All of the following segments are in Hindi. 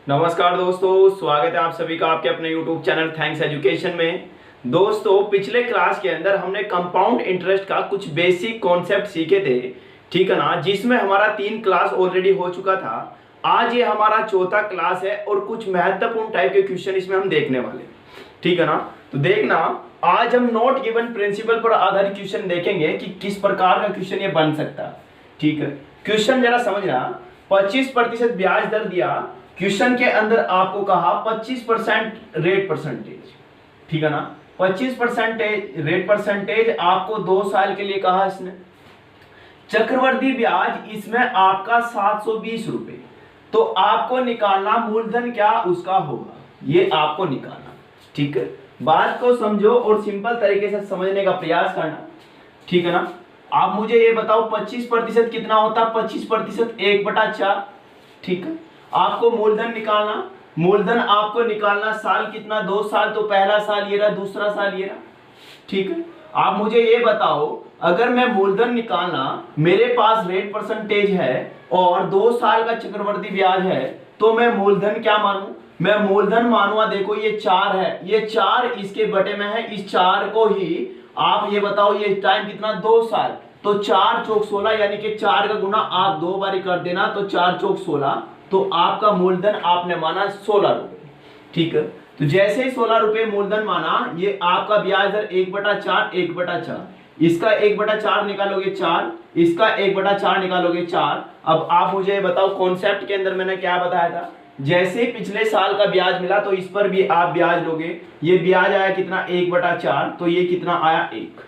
नमस्कार दोस्तों, स्वागत है आप सभी का आपके अपने YouTube चैनल थैंक्स एजुकेशन में। दोस्तों, पिछले क्लास के अंदर हमने कंपाउंड इंटरेस्ट का कुछ बेसिक कॉन्सेप्ट सीखे थे, ठीक है ना, जिसमें हमारा 3 क्लास ऑलरेडी हो चुका था। आज ये हमारा चौथा क्लास है और कुछ महत्वपूर्ण टाइप के क्वेश्चन इसमें हम देखने वाले, ठीक है ना। तो देखना, आज हम नॉट गिवन प्रिंसिपल पर आधारित क्वेश्चन देखेंगे कि किस प्रकार का क्वेश्चन ये बन सकता है, ठीक है। क्वेश्चन जरा समझना, 25% ब्याज दर दिया, क्वेश्चन के अंदर आपको कहा 25% रेट परसेंटेज, ठीक है ना। 25% रेट परसेंटेज आपको 2 साल के लिए कहा इसने। चक्रवर्ती ब्याज इसमें आपका 720 रुपए, तो आपको निकालना मूलधन क्या उसका होगा, ये आपको निकालना, ठीक है। बात को समझो और सिंपल तरीके से समझने का प्रयास करना, ठीक है ना। आप मुझे ये बताओ 25% कितना होता है? 25% 1/4, ठीक है। आपको मूलधन निकालना, मूलधन आपको निकालना साल कितना, 2 साल, तो पहला साल ये रहा, दूसरा साल ये रहा, ठीक है। आप मुझे ये बताओ, अगर मैं मूलधन निकालना, मेरे पास रेट परसेंटेज है और 2 साल का चक्रवर्ती ब्याज है, तो मैं मूलधन क्या मानूं? मैं मूलधन मानूंगा, देखो ये 4 है, ये 4 इसके बटे में है, इस 4 को ही आप ये बताओ, ये टाइम कितना, 2 साल, तो 4 चौक 16, यानी कि 4 का गुना आप 2 बारी कर देना, तो 4 चौक 16, तो आपका मूलधन आपने माना 16 रुपए, ठीक है। तो जैसे ही 16 रुपए मूलधन माना, ये आपका ब्याज दर 1/4, 1/4, इसका 1/4 निकालोगे 4, इसका 1/4 निकालोगे 4। अब आप मुझे बताओ, कॉन्सेप्ट के अंदर मैंने क्या बताया था, जैसे ही पिछले साल का ब्याज मिला तो इस पर भी आप ब्याज लोगे। ये ब्याज आया कितना, 1/4, तो ये कितना आया, 1,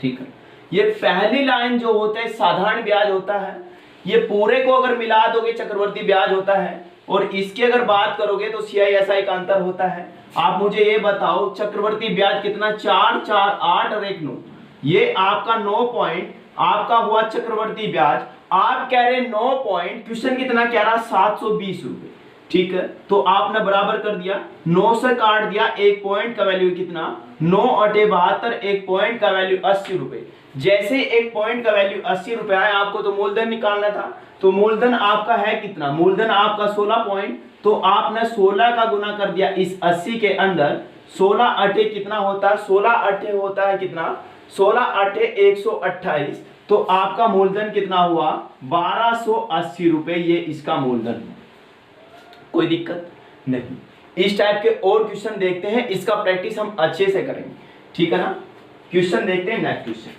ठीक है। ये पहली लाइन जो होता है साधारण ब्याज होता है, ये पूरे को अगर मिला दोगे चक्रवर्ती ब्याज होता है, और इसकी अगर बात करोगे तो CISI का अंतर होता है। आप मुझे ये बताओ, चक्रवर्ती ब्याज कितना, 4 4 8 और 1 9, ये आपका 9 पॉइंट आपका हुआ चक्रवर्ती ब्याज। आप कह रहे 9 पॉइंट, क्वेश्चन कितना कह रहा, 720 रुपए, ठीक है। तो आपने बराबर कर दिया, 9 से काट दिया, 1 पॉइंट का वैल्यू कितना, 9 × 72, 1 पॉइंट का वैल्यू 80 रुपए। जैसे 1 पॉइंट का वैल्यू 80 रुपए आया, आपको तो मूलधन निकालना था, तो मूलधन आपका है कितना, मूलधन आपका 16 पॉइंट, तो आपने 16 का गुना कर दिया इस 80 के अंदर। 16 8 कितना होता है, 16 8 होता है कितना, 16 8 128, तो आपका मूलधन कितना हुआ, 1280 रुपए, ये इसका मूलधन। कोई दिक्कत नहीं। इस टाइप के और क्वेश्चन देखते हैं, इसका प्रैक्टिस हम अच्छे से करेंगे, ठीक है ना। क्वेश्चन देखते हैं, नेक्स्ट क्वेश्चन।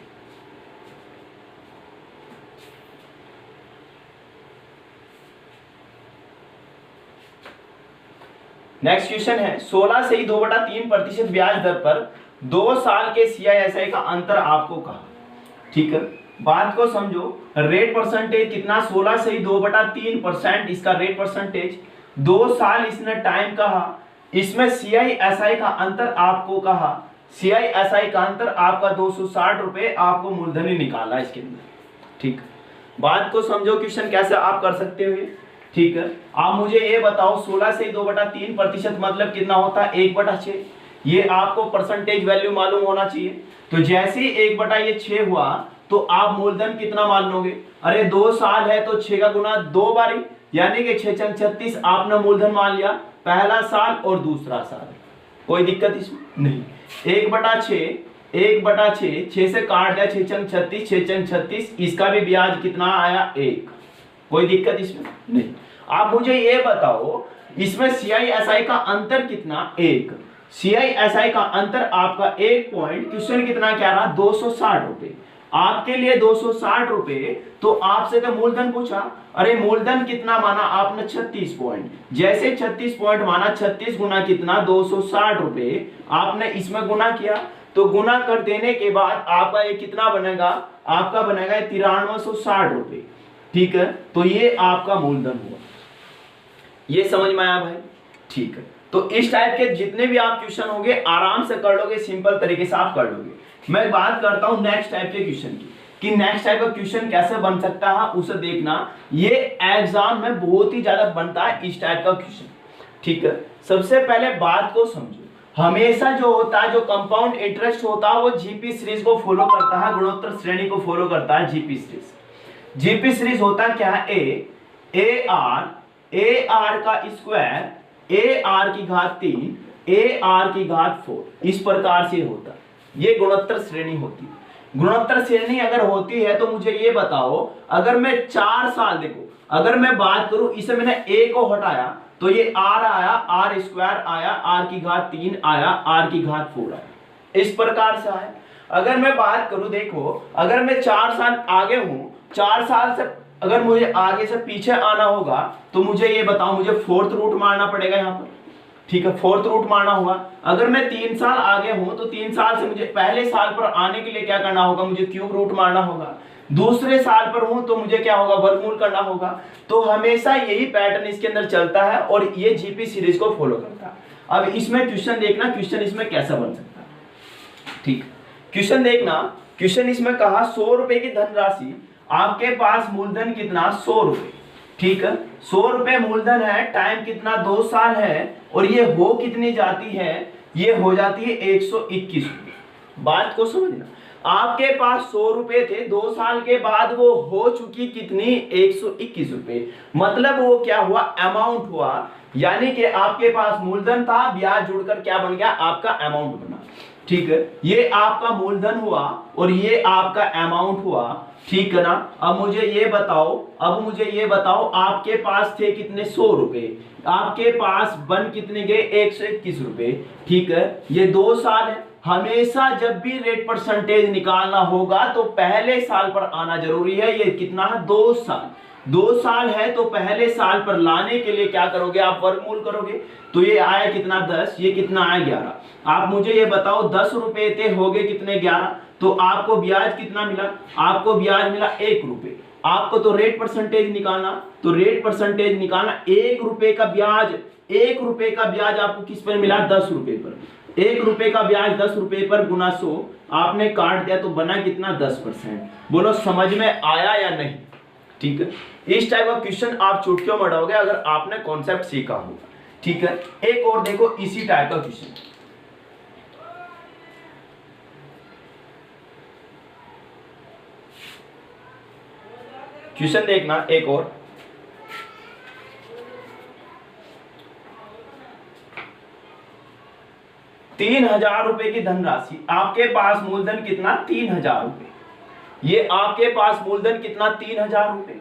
नेक्स्ट क्वेश्चन है, 16 से ही 2/3% ब्याज दर पर 2 साल के CISI का अंतर आपको कहा, ठीक है। बात को समझो, रेट परसेंटेज कितना, 16 से ही 2/3% इसका रेट परसेंटेज, 2 साल इसने टाइम कहा, इसमें CISI का अंतर आपको कहा। CISI का अंतर आपका 260 रुपए, आपको मूलधन ही निकाला इसके अंदर, ठीक। बात को समझो, क्वेश्चन कैसे आप कर सकते हो, ठीक है। आप मुझे ये बताओ, 16 से 2/3% मतलब कितना होता है, 1/6। ये आपको परसेंटेज वैल्यू मालूम होना चाहिए। तो जैसे ही 1/6 हुआ, तो आप मूलधन कितना मान लोगे, अरे 2 साल है तो 6 का गुना 2 बारी, यानी कि 6 × 36 आपने मूलधन मान लिया, पहला साल और दूसरा साल। कोई दिक्कत इसमें नहीं। 1/6, 1/6, 6 से काट दिया, 6 × 36, 6 × 36, इसका भी ब्याज कितना आया, 1। कोई दिक्कत इसमें नहीं। आप मुझे ये बताओ, इसमें CISI का अंतर कितना, 1। CISI का अंतर आपका 1 पॉइंट, क्वेश्चन कितना कह रहा, 260 रुपए। आपके लिए 260 रुपए, तो आपसे तो मूलधन पूछा, अरे मूलधन कितना माना आपने, 36 पॉइंट। जैसे 36 पॉइंट माना, 36 गुना कितना, 260 रुपए, आपने इसमें गुना किया, तो गुना कर देने के बाद आपका ये कितना बनेगा, आपका बनेगा 9360 रुपए, ठीक है। तो ये आपका मूलधन हुआ। ये समझ में आया भाई, ठीक है। तो इस टाइप के जितने भी आप क्वेश्चन होंगे आराम से कर लोगे, सिंपल तरीके से आप कर लोगे। मैं बात करता हूं नेक्स्ट टाइप के क्वेश्चन की, कि नेक्स्ट टाइप का क्वेश्चन कैसे बन सकता है, उसे देखना। ये एग्जाम में बहुत ही ज्यादा बनता है इस टाइप का क्वेश्चन, ठीक है। सबसे पहले बात को समझो, हमेशा जो होता है, जो कंपाउंड इंटरेस्ट होता है, वो GP सीरीज को फॉलो करता है, गुणोत्तर श्रेणी को फॉलो करता है, GP सीरीज। GP सीरीज होता क्या है, AR ए आर का स्क्वायर ए आर की घात 3 ए आर की घात 4, इस प्रकार से होता है। ये गुणोत्तर श्रेणी होती है। गुणोत्तर श्रेणी अगर होती है तो मुझे ये बताओ, अगर मैं 4 साल, देखो अगर मैं बात करूं, इसे मैंने ए को हटाया तो ये आर आया, आर स्क्वायर आया, आर की घात 3 आया, आर की घात 4 आया, इस प्रकार से आया। अगर मैं बात करूं, देखो अगर मैं 4 साल आगे हूं, 4 साल से अगर मुझे आगे से पीछे आना होगा तो मुझे ये बताओ, मुझे फोर्थ रूट मारना पड़ेगा यहाँ पर, ठीक है, फोर्थ रूट मारना होगा। अगर मैं 3 साल आगे हूं तो 3 साल से मुझे पहले साल पर आने के लिए क्या करना होगा, मुझे क्यूब रूट मारना होगा। दूसरे साल पर हूं तो मुझे क्या होगा, वर्गमूल करना होगा। तो हमेशा यही पैटर्न इसके अंदर चलता है और ये जीपी सीरीज को फॉलो करता है। अब इसमें क्वेश्चन देखना, क्वेश्चन इसमें कैसा बन सकता है, ठीक। क्वेश्चन देखना, क्वेश्चन इसमें कहा 100 रुपए की धनराशि, आपके पास मूलधन कितना, 100 रुपए, ठीक है। 100 रुपए मूलधन है, टाइम कितना, 2 साल है, और ये हो कितनी जाती है, ये हो जाती है 121 रुपए। बात को समझना, आपके पास 100 रुपए थे, 2 साल के बाद वो हो चुकी कितनी, 121 रुपए। मतलब वो क्या हुआ, अमाउंट हुआ, यानी कि आपके पास मूलधन था, ब्याज जुड़कर क्या बन गया, आपका अमाउंट बना, ठीक है। ये आपका मूलधन हुआ और ये आपका अमाउंट हुआ, ठीक है ना। अब मुझे ये बताओ, आपके पास थे कितने, 100 रुपए, आपके पास बन कितने गए, 121 रुपए, ठीक है। ये 2 साल है। हमेशा जब भी रेट परसेंटेज निकालना होगा तो पहले साल पर आना जरूरी है। ये कितना है, 2 साल, 2 साल है तो पहले साल पर लाने के लिए क्या करोगे, आप वर्गमूल करोगे। तो ये आया कितना, 10, ये कितना आया, 11। आप मुझे ये बताओ, 10 रुपए थे, हो गए कितने, 11। तो आपको ब्याज कितना मिला, आपको ब्याज मिला 1 रुपए। आपको तो रेट परसेंटेज निकालना, तो रेट परसेंटेज निकालना, 1 रुपए का ब्याज, 1 रुपए का ब्याज आपको किस पर मिला, 10 रुपए पर। 1 रुपए का ब्याज 10 रुपए पर गुना 100, आपने काट दिया तो बना कितना, 10%। बोलो समझ में आया या नहीं, ठीक है। इस टाइप का क्वेश्चन आप चुटकियों में उड़ाओगे अगर आपने कॉन्सेप्ट सीखा होगा, ठीक है। एक और देखो इसी टाइप का क्वेश्चन, क्वेश्चन देखना एक और, ₹3000 की धनराशि, आपके पास मूलधन कितना, 3000 रुपए। ये आपके पास मूलधन कितना, 3000 रुपए।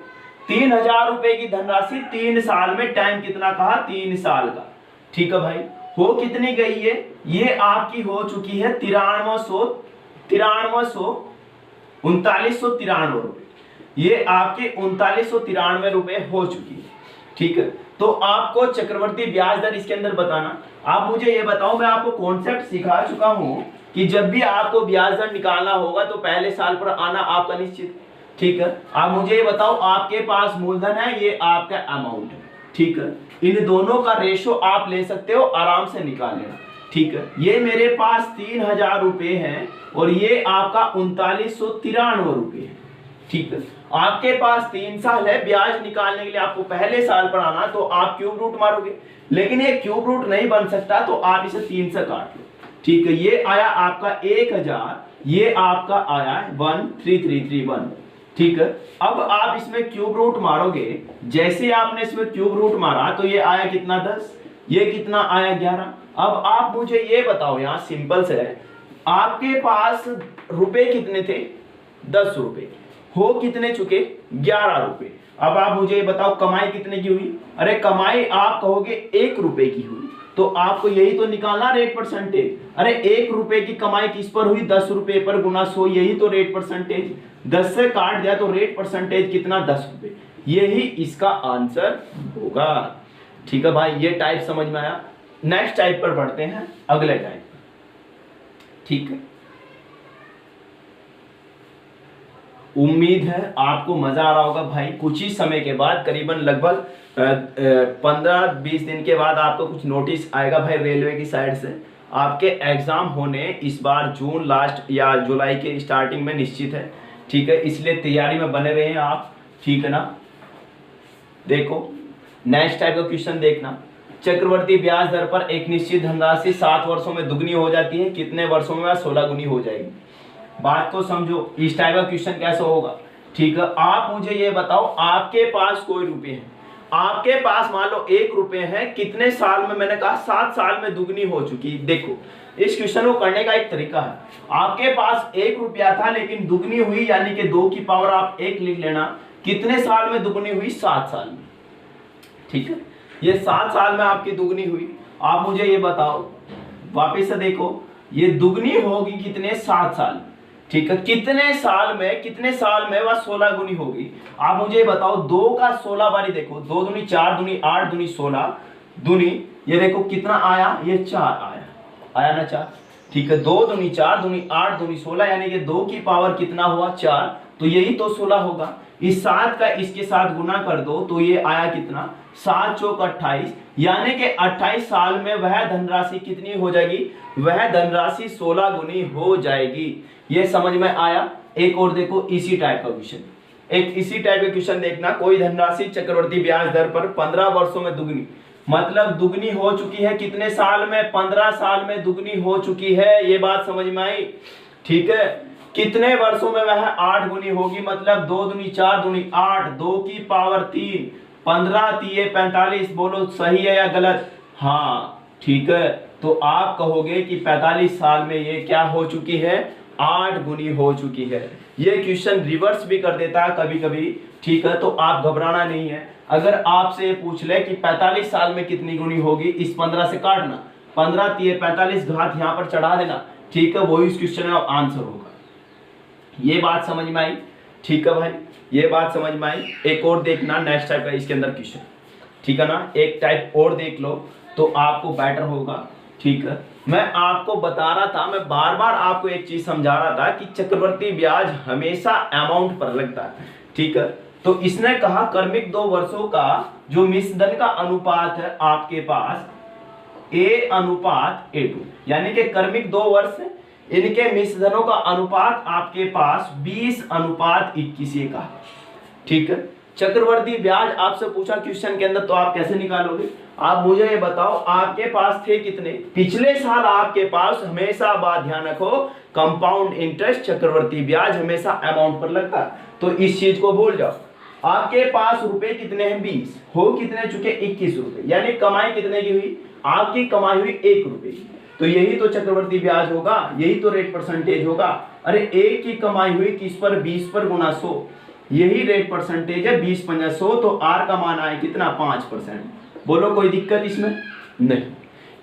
3000 रुपए की धनराशि 3 साल में, टाइम कितना कहा, 3 साल का, ठीक है भाई। हो कितनी गई है, ये आपकी हो चुकी है 3993 रुपए। ये आपके 3993 रुपए हो चुकी है, ठीक है। तो आपको चक्रवर्ती ब्याज दर इसके अंदर बताना। आप मुझे ये बताओ, मैं आपको कॉन्सेप्ट सिखा चुका हूं कि जब भी आपको ब्याज दर निकालना होगा तो पहले साल पर आना आपका निश्चित, ठीक है। आप मुझे ये बताओ, आपके पास मूलधन है, ये आपका अमाउंट है, ठीक है। इन दोनों का रेशो आप ले सकते हो, आराम से निकाल लेना, ठीक है। ये मेरे पास 3000 रुपए है और ये आपका 3993 रुपए है, ठीक है। आपके पास 3 साल है, ब्याज निकालने के लिए आपको पहले साल पर आना, तो आप क्यूब रूट मारोगे, लेकिन ये क्यूब रूट नहीं बन सकता तो आप इसे 3 से काट लो, ठीक है। ये आया आपका 1000, ये आपका आया 13331, ठीक है। अब आप इसमें क्यूब रूट मारोगे, जैसे आपने इसमें क्यूब रूट मारा तो ये आया कितना, 10, ये कितना आया, 11। अब आप मुझे ये बताओ, यहाँ सिंपल से है, आपके पास रुपए कितने थे, 10 रुपए, हो कितने चुके, 11 रुपए। अब आप मुझे ये बताओ कमाई कितने की हुई, अरे कमाई आप कहोगे 1 रुपए की हुई, तो आपको यही तो निकालना रेट परसेंटेज। अरे 1 रुपए की कमाई किस पर हुई, 10 रुपए पर गुना 100, यही तो रेट परसेंटेज। 10 से काट दिया तो रेट परसेंटेज कितना, 10 रुपए, यही इसका आंसर होगा, ठीक है भाई। ये टाइप समझ में आया। नेक्स्ट टाइप पर बढ़ते हैं, अगले टाइप, ठीक है। उम्मीद है आपको मजा आ रहा होगा भाई। कुछ ही समय के बाद, करीबन लगभग 15-20 दिन के बाद आपको कुछ नोटिस आएगा भाई रेलवे की साइड से। आपके एग्जाम होने इस बार जून लास्ट या जुलाई के स्टार्टिंग में निश्चित है, ठीक है। इसलिए तैयारी में बने रहे आप, ठीक है ना। देखो नेक्स्ट टाइप का क्वेश्चन देखना, चक्रवर्ती ब्याज दर पर एक निश्चित धनराशि 7 वर्षों में दुगनी हो जाती है, कितने वर्षों में 16 गुनी हो जाएगी। बात को समझो, इस टाइप का क्वेश्चन कैसे होगा, ठीक है। आप मुझे ये बताओ, आपके पास कोई रुपए हैं, आपके पास मान लो 1 रुपए है, कितने साल में, मैंने कहा 7 साल में दुगनी हो चुकी। देखो इस क्वेश्चन को करने का एक तरीका है, आपके पास 1 रुपया था लेकिन दुगनी हुई, यानी कि 2 की पावर आप 1 लिख लेना, कितने साल में दुगनी हुई, 7 साल में। ठीक है, ये 7 साल में आपकी दुगनी हुई। आप मुझे ये बताओ, वापिस से देखो, ये दुगनी होगी कितने, 7 साल। ठीक है, कितने साल में वह 16 गुनी होगी। आप मुझे बताओ, 2 का 16 बारी देखो, 2 दूनी 4 दूनी 8 दूनी 16 दूनी, ये देखो कितना आया, ये 4 आया ना 4। ठीक है, 2 दूनी 4 दूनी 8 दूनी 16, यानी कि 2 की पावर कितना हुआ, 4, तो यही तो 16 होगा। इस 7 का इसके साथ गुना कर दो तो ये आया कितना, 7 चौक 28, यानी कि 28 साल में वह धनराशि कितनी हो जाएगी, वह धनराशि 16 गुनी हो जाएगी। ये समझ में आया। एक और देखो इसी टाइप का क्वेश्चन, एक इसी टाइप का क्वेश्चन देखना, कोई धनराशि चक्रवर्ती ब्याज दर पर 15 वर्षों में दुगनी, मतलब दुगनी हो चुकी है कितने साल में, 15 साल में दुगनी हो चुकी है। ये बात समझ में आई। ठीक है, कितने वर्षों में वह 8 गुनी होगी, मतलब 2 दूनी 4 दूनी 8, 2 की पावर 3, 15 3 45। बोलो सही है या गलत। हाँ ठीक है, तो आप कहोगे कि 45 साल में ये क्या हो चुकी है, 8 गुनी हो चुकी है। ये क्वेश्चन रिवर्स भी कर देता है कभी कभी। ठीक है, तो आप घबराना नहीं है। अगर आपसे पूछ ले कि 45 साल में कितनी गुनी होगी, इस 15 से काटना, 15 3 45 घात यहाँ पर चढ़ा देना। ठीक है, वही इस क्वेश्चन का आंसर होगा। ये बात समझ में आई। ठीक है भाई, ये बात समझ में आई। एक और देखना नेक्स्ट टाइप का इसके अंदर क्वेश्चन। ठीक है ना, एक टाइप और देख लो तो आपको बेटर होगा। ठीक है, मैं आपको बता रहा था, मैं बार बार आपको एक चीज समझा रहा था कि चक्रवर्ती ब्याज हमेशा अमाउंट पर लगता है। ठीक है, तो इसने कहा क्रमिक 2 वर्षों का जो मिश्रधन का अनुपात है आपके पास A/A2, यानी कि क्रमिक 2 वर्ष इनके मिश्रधनों का अनुपात आपके पास 20/21 ये का। ठीक है, चक्रवर्ती ब्याज आपसे पूछा क्वेश्चन के अंदर, तो आप कैसे निकालोगे। आप मुझे ये बताओ, आपके पास थे कितने, पिछले साल आपके पास, हमेशा बात ध्यान रखो, कंपाउंड इंटरेस्ट चक्रवर्ती ब्याज हमेशा अमाउंट पर लगता है, तो इस चीज को भूल जाओ। आपके पास रुपए कितने हैं, 20, हो कितने चुके, 21 रुपए, यानी कमाई कितने की हुई, आपकी कमाई हुई 1 रुपए की। तो यही तो चक्रवर्ती ब्याज होगा, यही तो रेट परसेंटेज होगा। अरे 1 की कमाई हुई किस पर, 20 पर गुना 100, यही रेट परसेंटेज है। 20 × 100, तो आर का मान आए कितना, 5%। बोलो कोई दिक्कत इसमें नहीं,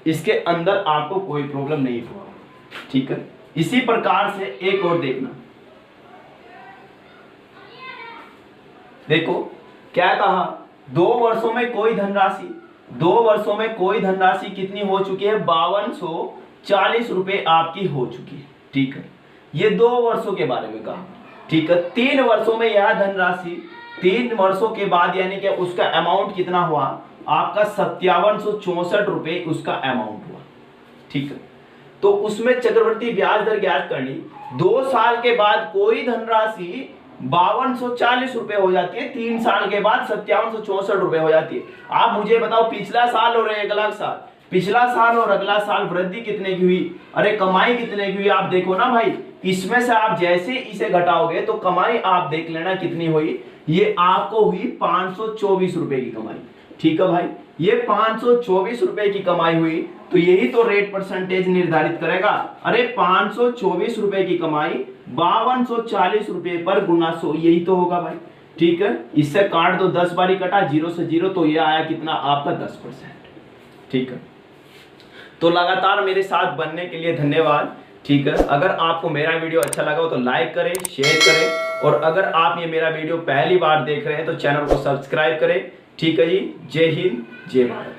इसके अंदर आपको कोई प्रॉब्लम नहीं होगा। ठीक है, इसी प्रकार से एक और देखना, देखो क्या कहा, 2 वर्षों में कोई धनराशि, 2 वर्षों में कोई धनराशि कितनी हो चुकी है, 5240 रुपए आपकी हो चुकी है। ठीक है, ये 2 वर्षों के बारे में कहा। ठीक है, 3 वर्षों में यह धनराशि, 3 वर्षों के बाद यानी कि उसका अमाउंट कितना हुआ आपका, 5764 रुपए उसका अमाउंट हुआ। ठीक है, तो उसमें चक्रवर्ती ब्याज दर ज्ञात करनी, 2 साल के बाद कोई धनराशि 5240 रुपए हो जाती है, 3 साल के बाद 5764 रुपए हो जाती है। आप मुझे बताओ, पिछला साल और अगला साल, पिछला साल और अगला साल वृद्धि कितने की हुई, अरे कमाई कितने की हुई, आप देखो ना भाई, इसमें से आप जैसे इसे घटाओगे तो कमाई आप देख लेना कितनी हुई, ये आपको हुई 524 रुपए की कमाई। ठीक है भाई, ये 524 रुपए की कमाई हुई, तो यही तो रेट परसेंटेज निर्धारित करेगा। अरे 524 रुपए की कमाई 5240 रुपए पर गुना 100, यही तो होगा भाई। ठीक है, इससे काट दो, 10 बारी कटा, 0 से 0, तो ये आया कितना आपका 10%। ठीक है, तो लगातार मेरे साथ बनने के लिए धन्यवाद। ठीक है, अगर आपको मेरा वीडियो अच्छा लगा हो तो लाइक करें, शेयर करें, और अगर आप ये मेरा वीडियो पहली बार देख रहे हैं तो चैनल को सब्सक्राइब करें। ठीक है जी, जय हिंद, जय भारत।